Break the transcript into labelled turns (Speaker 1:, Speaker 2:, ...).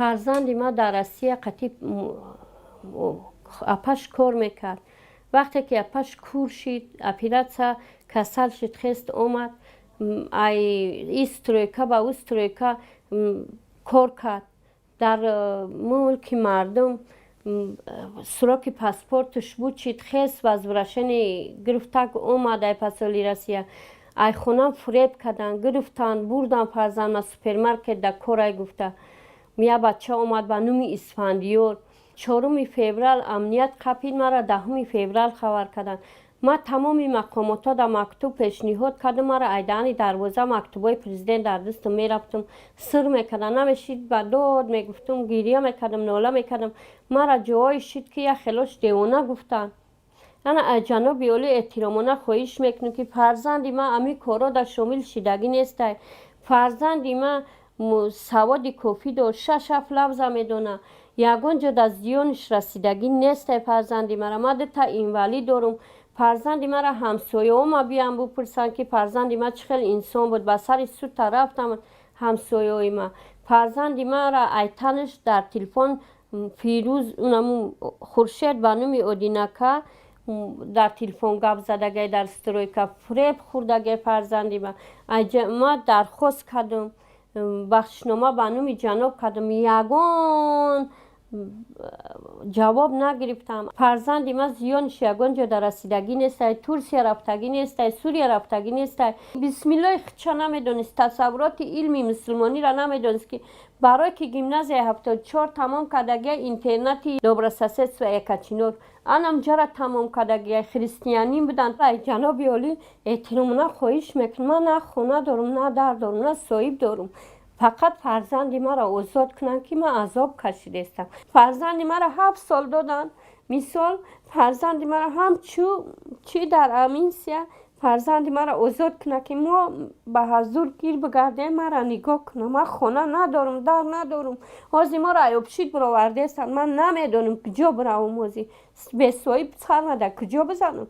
Speaker 1: فرزند ما در روسیه قطعی اپش کار میکرد. وقتی که اپش کور شد، اپیراتسا کسل شد، خست اومد، ای استرویکا با استرویکا کار کرد. در ملک مردم سراغ پاسپورتش بود، شد خست و از ورشن گرفتک اومد ای پسولی روسیه. ای خونم فریب کردن، گرفتن بردن فرزند ما سوپرمارکت در کورای گفته. یه بچه اومد به نام اسفندیار. 4 فوریه امنیت قپید مرا، 10 فوریه خبر کردن. ما تمام مقامات در مکتوب پیشنهاد کردم، مرا ایدانی دروازه مکتوبای پرزیدنت در دستم میرفتم، سر میکردن، نمیشید به داد میگفتم، گریه میکردم، ناله میکردم. مرا جوای شد که یه خلاش دیوانه گفتن. انا جناب عالی احترامانه خواهش میکنم که فرزند ما امی کارا در شامل شدگی نیست. فرزند ما سواد کافی داشت، 6 لفظ میدونه، یگان جد از زیانش رسیدگی نیست. فرزند مرا ما تا اینولی دارم. فرزند مرا همسایه ما بیان بپرسن که فرزند ما چه خیلی انسان بود، به سر سو رفتم همسایه ما. فرزند مرا ایتنش در تلفن فیروز اونم خورشید بانومی اودینکا در تلفن گپ زدگی، در استرویکا فریب خوردگی فرزند ما درخواست کردم، بخشنامه به نام جناب کردم، یگان جواب نگرفتم. فرزند ما زیانش یگان جا در رسیدگی نیست، ترکیه رفتگی نیست، سوریه رفتگی نیست. بسم الله خودش نمیدونست، تصورات علمی مسلمانی را نمیدونست که برای که گیمنازی 74 تمام کردگی اینترنتی دابرساسیت و یکچینور انم جرا تمام کردگی خریستیانی بودن. جناب عالی احترامانه خواهش میکنم، من نه خونه دارم، نه در دارم، نه صاحب دارم، فقط فرزند مرا آزاد کنن که من عذاب کشیدم. فرزند مرا 7 سال دادن. مثال فرزند مرا هم چی در امینسیه، فرزند مرا آزاد کنه که ما به حضور گیر بگردیم، مرا نگاه کنه. من خونه ندارم، در ندارم، حاضی ما را ایوبشید براورده استن، من نمیدونم کجا بروم، حاضی به صاحب سر در کجا بزنم.